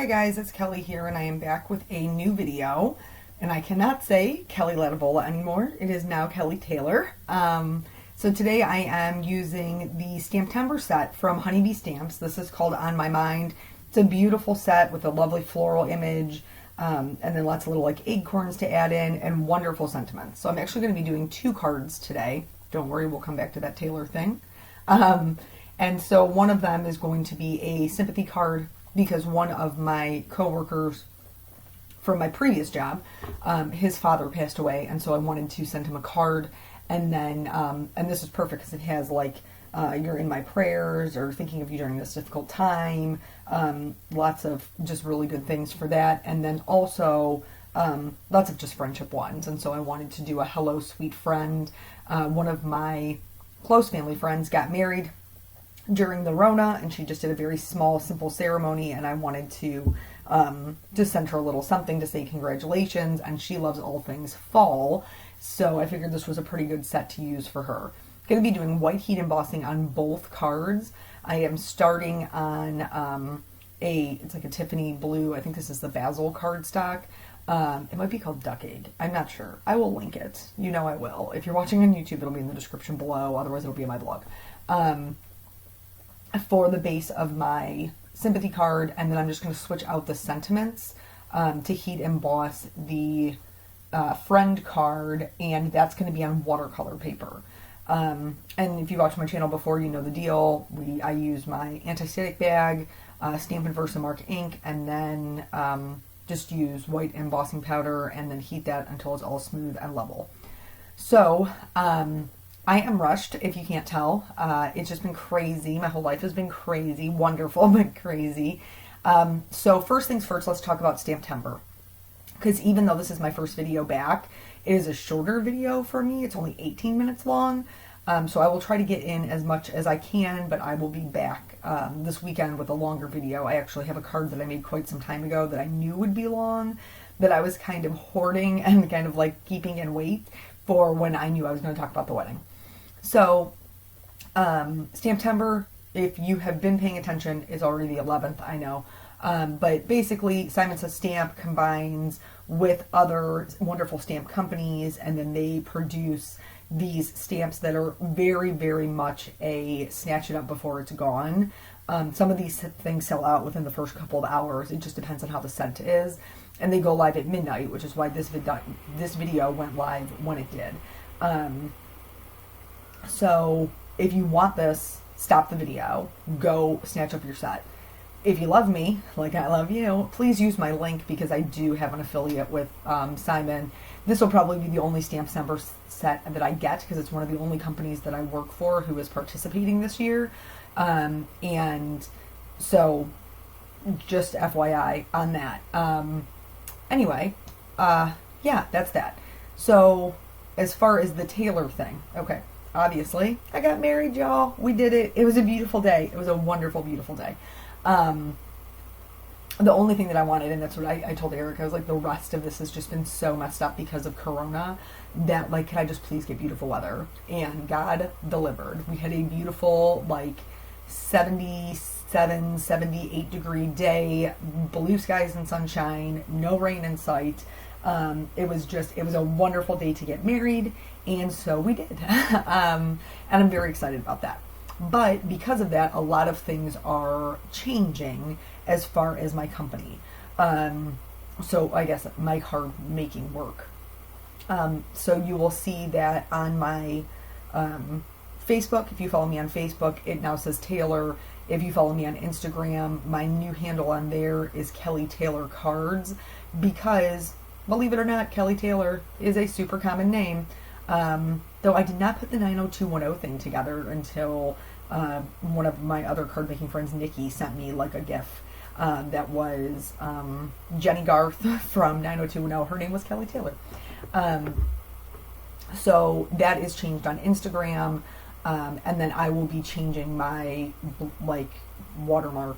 Hi guys, it's Kelly here, and I am back with a new video. And I cannot say Kelly Lativola anymore. It is now Kelly Taylor. So today I am using the STAMPtember set from Honeybee Stamps. This is called On My Mind. It's a beautiful set with a lovely floral image, and then lots of little like acorns to add in, and wonderful sentiments. So I'm actually going to be doing 2 cards today. Don't worry, we'll come back to that Taylor thing. And so one of them is going to be a sympathy card because one of my coworkers from my previous job, his father passed away, and so I wanted to send him a card. And then, and this is perfect because it has like, you're in my prayers, or thinking of you during this difficult time. Lots of just really good things for that. And then also, lots of just friendship ones. And so I wanted to do a hello, sweet friend. One of my close family friends got married during the Rona, and she just did a very small, simple ceremony, and I wanted to just send her a little something to say congratulations, and she loves all things fall, so I figured this was a pretty good set to use for her. Going to be doing white heat embossing on both cards. I am starting on it's like a Tiffany blue, I think this is the Basil cardstock. It might be called Duck Egg. I'm not sure. I will link it. You know I will. If you're watching on YouTube, it'll be in the description below. Otherwise, it'll be in my blog. For the base of my sympathy card, and then I'm just going to switch out the sentiments to heat emboss the friend card, and that's going to be on watercolor paper. And if you've watched my channel before, you know the deal. I use my anti-static bag, Stampin' Versamark ink, and then just use white embossing powder and then heat that until it's all smooth and level. So, I am rushed, if you can't tell. It's just been crazy. My whole life has been crazy. Wonderful, but crazy. So first things first, let's talk about STAMPtember. Because even though this is my first video back, it is a shorter video for me. It's only 18 minutes long. So I will try to get in as much as I can, but I will be back this weekend with a longer video. I actually have a card that I made quite some time ago that I knew would be long, that I was kind of hoarding and kind of like keeping in wait for when I knew I was going to talk about the wedding. So, STAMPtember, if you have been paying attention, is already the 11th, I know. But basically, Simon Says Stamp combines with other wonderful stamp companies, and then they produce these stamps that are very, very much a snatch it up before it's gone. Some of these things sell out within the first couple of hours. It just depends on how the scent is. And they go live at midnight, which is why this video went live when it did. So if you want this, stop the video, go snatch up your set. If you love me, like I love you, please use my link because I do have an affiliate with Simon. This will probably be the only STAMPtember set that I get because it's one of the only companies that I work for who is participating this year. And so just FYI on that. Anyway, yeah, that's that. So as far as the Taylor thing, okay. Obviously, I got married, y'all. We did it. It was a beautiful day. It was a wonderful, beautiful day. The only thing that I wanted, and that's what I told Eric, I was like, the rest of this has just been so messed up because of Corona that, like, can I just please get beautiful weather? And God delivered. We had a beautiful, like, 77, 78 degree day, blue skies and sunshine, no rain in sight. It was a wonderful day to get married, and so we did. And I'm very excited about that. But because of that, a lot of things are changing as far as my company. So I guess my card making work. So you will see that on my Facebook. If you follow me on Facebook, it now says Taylor. If you follow me on Instagram, my new handle on there is Kelly Taylor Cards, because believe it or not, Kelly Taylor is a super common name. Though I did not put the 90210 thing together until one of my other card making friends, Nikki, sent me like a GIF that was Jenny Garth from 90210. Her name was Kelly Taylor. So that is changed on Instagram, and then I will be changing my like watermark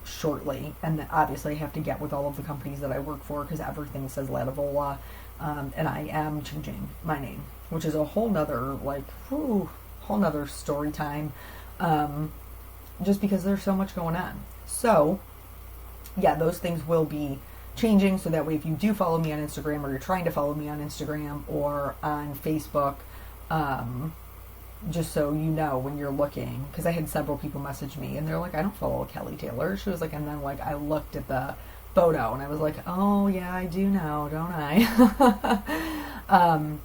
shortly, and then obviously I have to get with all of the companies that I work for because everything says Lativola, and I am changing my name, which is a whole nother whole nother story time, just because there's so much going on. So yeah, those things will be changing, so that way if you do follow me on Instagram, or you're trying to follow me on Instagram or on Facebook, just so you know when you're looking, because I had several people message me and they're like, I don't follow Kelly Taylor. She was like, and then like I looked at the photo and I was like, oh yeah, I do now, don't I?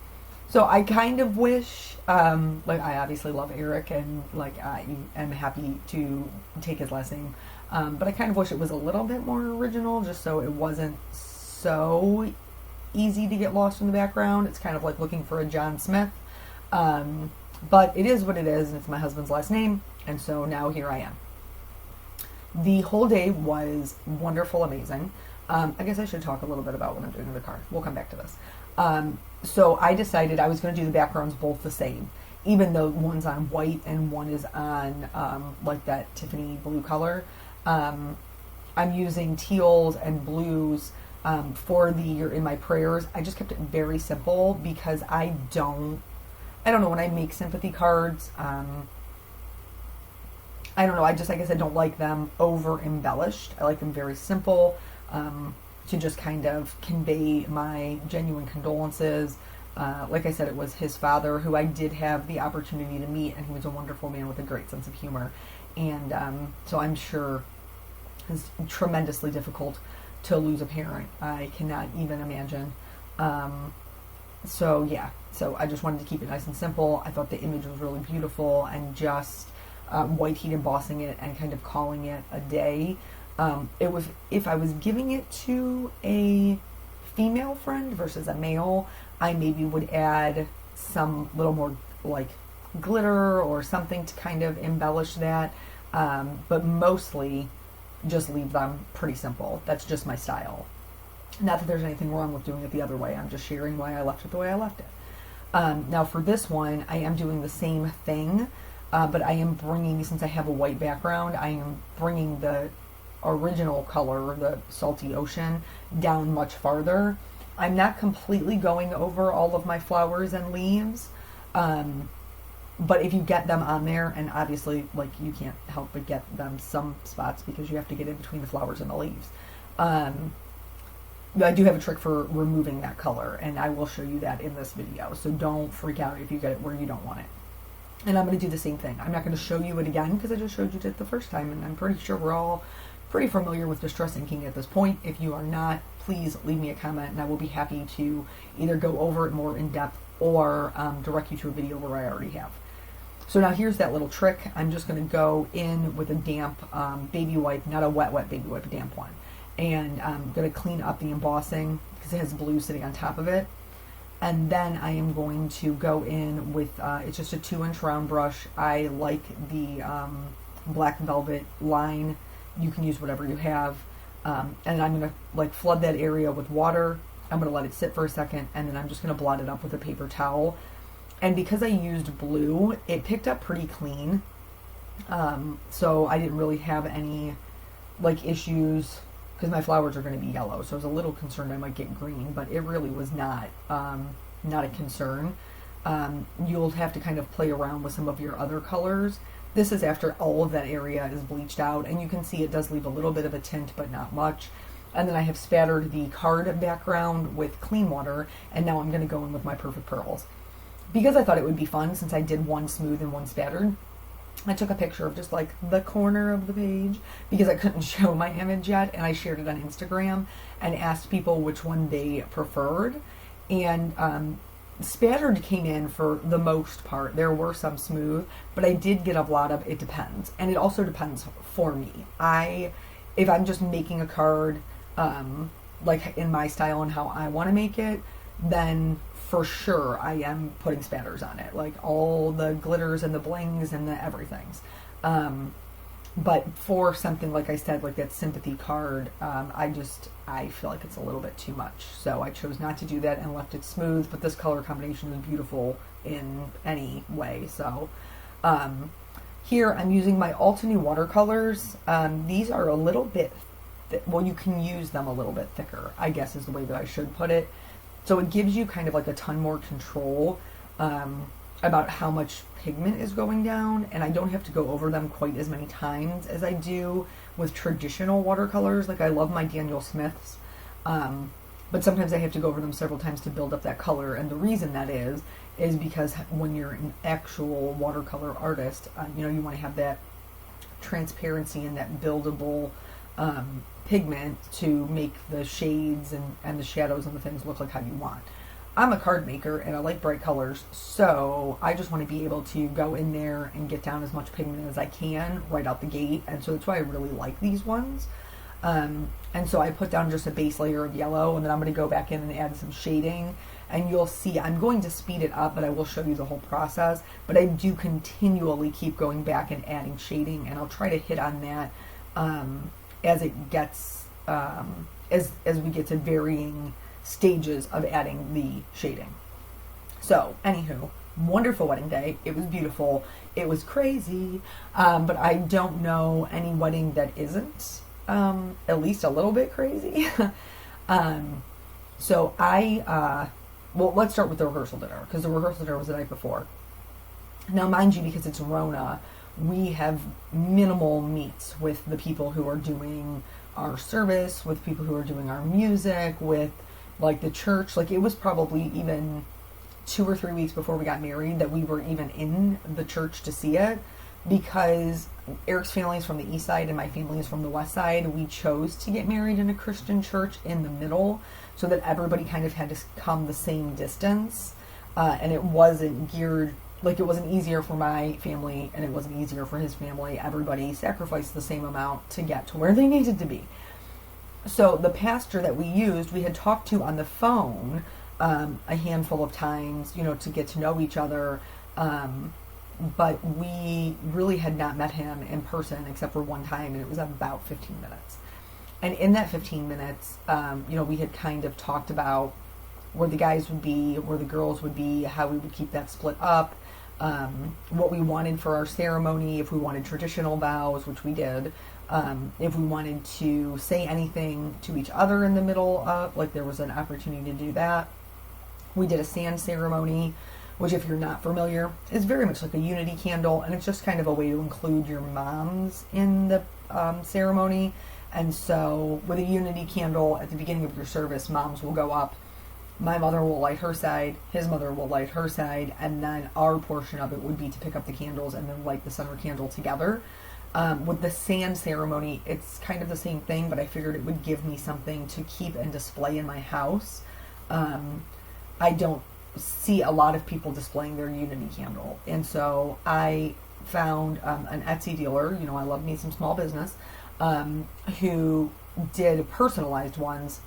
So I kind of wish, like I obviously love Eric, and like I am happy to take his last name, but I kind of wish it was a little bit more original, just so it wasn't so easy to get lost in the background. It's kind of like looking for a John Smith. But it is what it is, and it's my husband's last name, and so now here I am. The whole day was wonderful, amazing. I guess I should talk a little bit about what I'm doing in the car. We'll come back to this. So I decided I was going to do the backgrounds both the same, even though one's on white and one is on like that Tiffany blue color. I'm using teals and blues for the You're in My Prayers. I just kept it very simple because I don't know, when I make sympathy cards, I don't know, I guess I don't like them over embellished. I like them very simple, to just kind of convey my genuine condolences. Like I said, it was his father, who I did have the opportunity to meet, and he was a wonderful man with a great sense of humor. And so I'm sure it's tremendously difficult to lose a parent. I cannot even imagine. So yeah, so I just wanted to keep it nice and simple. I thought the image was really beautiful, and just white heat embossing it and kind of calling it a day. It was, if I was giving it to a female friend versus a male, I maybe would add some little more like glitter or something to kind of embellish that, but mostly just leave them pretty simple. That's just my style. Not that there's anything wrong with doing it the other way. I'm just sharing why I left it the way I left it. Now for this one, I am doing the same thing, but I am bringing, since I have a white background, I am bringing the original color, the salty ocean, down much farther. I'm not completely going over all of my flowers and leaves, but if you get them on there, and obviously like you can't help but get them some spots because you have to get in between the flowers and the leaves. I do have a trick for removing that color, and I will show you that in this video, so don't freak out if you get it where you don't want it. And I'm going to do the same thing. I'm not going to show you it again because I just showed you it the first time, and I'm pretty sure we're all pretty familiar with distress inking at this point. If you are not, please leave me a comment, and I will be happy to either go over it more in depth or direct you to a video where I already have. So now here's that little trick. I'm just going to go in with a damp baby wipe, not a wet baby wipe, a damp one. And I'm going to clean up the embossing because it has blue sitting on top of it. And then I am going to go in with, it's just a 2-inch round brush. I like the black velvet line. You can use whatever you have. And I'm going to like flood that area with water. I'm going to let it sit for a second, and then I'm just going to blot it up with a paper towel. And because I used blue, it picked up pretty clean. So I didn't really have any like issues, because my flowers are going to be yellow, so I was a little concerned I might get green, but it really was not a concern. You'll have to kind of play around with some of your other colors. This is after all of that area is bleached out, and you can see it does leave a little bit of a tint, but not much. And then I have spattered the card background with clean water, and now I'm going to go in with my Perfect Pearls. Because I thought it would be fun, since I did one smooth and one spattered, I took a picture of just like the corner of the page because I couldn't show my image yet, and I shared it on Instagram and asked people which one they preferred. And spattered came in for the most part. There were some smooth, but I did get a lot of it depends. And it also depends for me. If I'm just making a card like in my style and how I want to make it, then for sure I am putting spatters on it, like all the glitters and the blings and the everythings. But for something like I said, like that sympathy card, I feel like it's a little bit too much, so I chose not to do that and left it smooth. But this color combination is beautiful in any way. So here I'm using my Altenew Watercolors. These are a little bit well, you can use them a little bit thicker, I guess is the way that I should put it. So it gives you kind of like a ton more control about how much pigment is going down, and I don't have to go over them quite as many times as I do with traditional watercolors. Like, I love my Daniel Smiths, but sometimes I have to go over them several times to build up that color, and the reason that is because when you're an actual watercolor artist, you know, you want to have that transparency and that buildable pigment to make the shades and the shadows and the things look like how you want. I'm a card maker and I like bright colors, so I just want to be able to go in there and get down as much pigment as I can right out the gate, and so that's why I really like these ones. And so I put down just a base layer of yellow, and then I'm going to go back in and add some shading, and you'll see I'm going to speed it up, but I will show you the whole process. But I do continually keep going back and adding shading, and I'll try to hit on that as it gets as we get to varying stages of adding the shading. So, anywho, wonderful wedding day. It was beautiful. It was crazy, but I don't know any wedding that isn't at least a little bit crazy. So well, let's start with the rehearsal dinner, because the rehearsal dinner was the night before. Now, mind you, because it's Rona, we have minimal meets with the people who are doing our service, with people who are doing our music, with like the church. Like, it was probably even 2 or 3 weeks before we got married that we were even in the church to see it, because Eric's family is from the east side and my family is from the west side. We chose to get married in a Christian church in the middle so that everybody kind of had to come the same distance, and it wasn't geared, like, it wasn't easier for my family and it wasn't easier for his family. Everybody sacrificed the same amount to get to where they needed to be. So the pastor that we used, we had talked to on the phone a handful of times, you know, to get to know each other, but we really had not met him in person except for one time, and it was about 15 minutes. And in that 15 minutes, you know, we had kind of talked about where the guys would be, where the girls would be, how we would keep that split up, what we wanted for our ceremony, if we wanted traditional vows, which we did, if we wanted to say anything to each other in the middle of, like, there was an opportunity to do that. We did a sand ceremony, which, if you're not familiar, is very much like a unity candle, and it's just kind of a way to include your moms in the ceremony. And so with a unity candle at the beginning of your service, moms will go up, my mother will light her side, his mother will light her side, and then our portion of it would be to pick up the candles and then light the center candle together. With the sand ceremony, it's kind of the same thing, but I figured it would give me something to keep and display in my house. I don't see a lot of people displaying their unity candle, and so I found an Etsy dealer, you know, I love me some small business, who did personalized ones,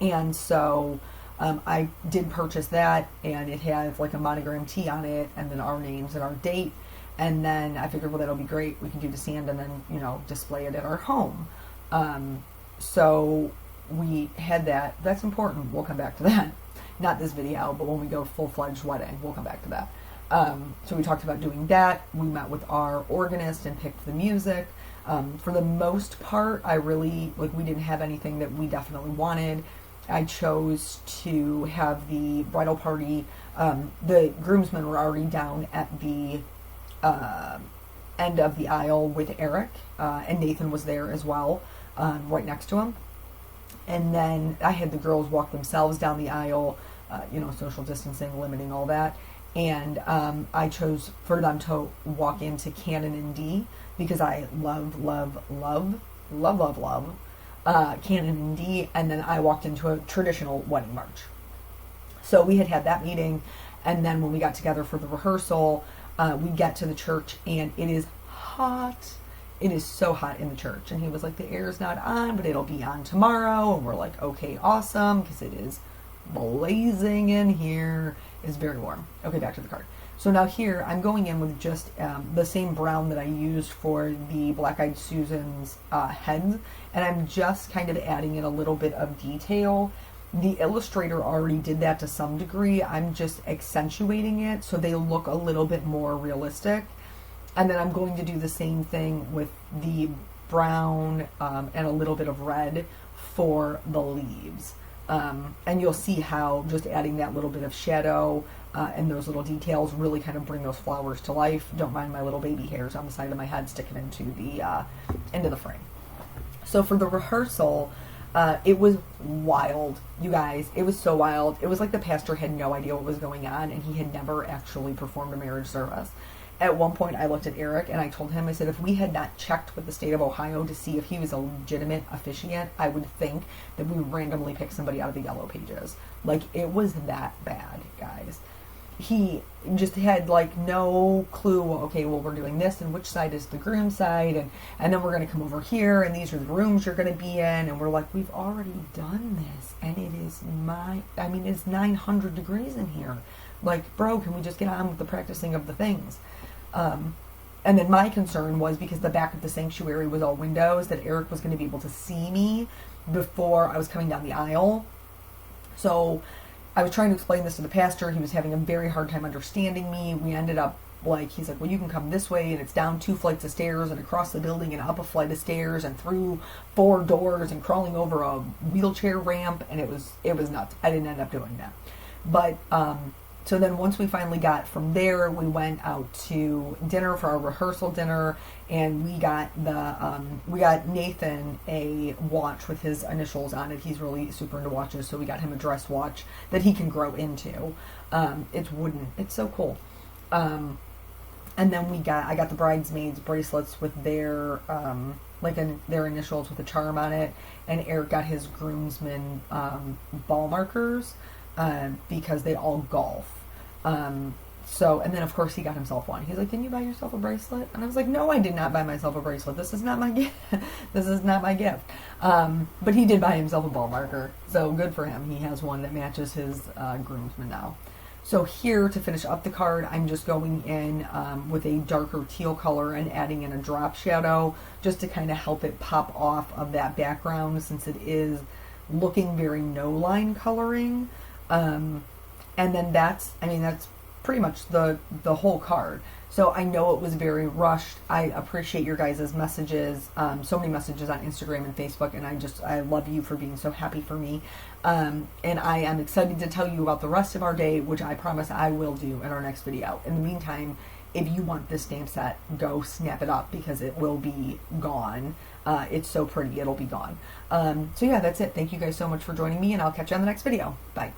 and so I did purchase that, and it has like a monogram T on it, and then our names and our date. And then I figured, well, that'll be great. We can do the sand and then, you know, display it at our home. So we had that. That's important. We'll come back to that. Not this video, but when we go full-fledged wedding, we'll come back to that. So we talked about doing that. We met with our organist and picked the music. For the most part, I really, like, we didn't have anything that we definitely wanted. I chose to have the bridal party. The groomsmen were already down at the end of the aisle with Eric, and Nathan was there as well, right next to him. And then I had the girls walk themselves down the aisle, you know, social distancing, limiting all that. And I chose for them to walk into Canon and D, because I love Canon and D. And then I walked into a traditional wedding march. So we had that meeting, and then when we got together for the rehearsal, we get to the church, and it is hot. It is so hot in the church. And he was like, the air's not on, but it'll be on tomorrow. And we're like, okay, awesome, because it is blazing in here. It's very warm. Okay, back to the card. So now here, I'm going in with just the same brown that I used for the Black Eyed Susan's heads. And I'm just kind of adding in a little bit of detail. The illustrator already did that to some degree. I'm just accentuating it so they look a little bit more realistic. And then I'm going to do the same thing with the brown and a little bit of red for the leaves. And you'll see how just adding that little bit of shadow and those little details really kind of bring those flowers to life. Don't mind my little baby hairs on the side of my head sticking into the frame. So for the rehearsal, it was wild, you guys. It was so wild. It was like the pastor had no idea what was going on, and he had never actually performed a marriage service. At one point, I looked at Eric and I told him, I said, if we had not checked with the state of Ohio to see if he was a legitimate officiant, I would think that we randomly picked somebody out of the yellow pages. Like, it was that bad, guys. He just had like no clue. Okay, well, we're doing this, and which side is the groom side, and then we're going to come over here, and these are the rooms you're going to be in, and we're like, we've already done this, and it is it's 900 degrees in here. Like, bro, can we just get on with the practicing of the things? And then my concern was, because the back of the sanctuary was all windows, that Eric was going to be able to see me before I was coming down the aisle. So I was trying to explain this to the pastor. He was having a very hard time understanding me. We ended up, like, he's like, well, you can come this way, and it's down 2 flights of stairs and across the building and up a flight of stairs and through 4 doors and crawling over a wheelchair ramp, and it was nuts. I didn't end up doing that. But so then once we finally got from there, we went out to dinner for our rehearsal dinner, and we got Nathan a watch with his initials on it. He's really super into watches, so we got him a dress watch that he can grow into. It's wooden. It's so cool. And then I got the bridesmaids bracelets with their their initials with a charm on it, and Eric got his groomsmen ball markers. Because they all golf. And then of course he got himself one. He's like, can you buy yourself a bracelet? And I was like, no, I did not buy myself a bracelet. This is not my gift. This is not my gift. But he did buy himself a ball marker. So good for him. He has one that matches his groomsman now. So here, to finish up the card, I'm just going in with a darker teal color and adding in a drop shadow just to kind of help it pop off of that background, since it is looking very no-line coloring. And then that's pretty much the whole card. So I know it was very rushed. I appreciate your guys' messages, so many messages on Instagram and Facebook, and I love you for being so happy for me. And I am excited to tell you about the rest of our day, which I promise I will do in our next video. In the meantime, if you want this stamp set, go snap it up, because it will be gone. It's so pretty, it'll be gone. So yeah, that's it. Thank you guys so much for joining me, and I'll catch you on the next video. Bye.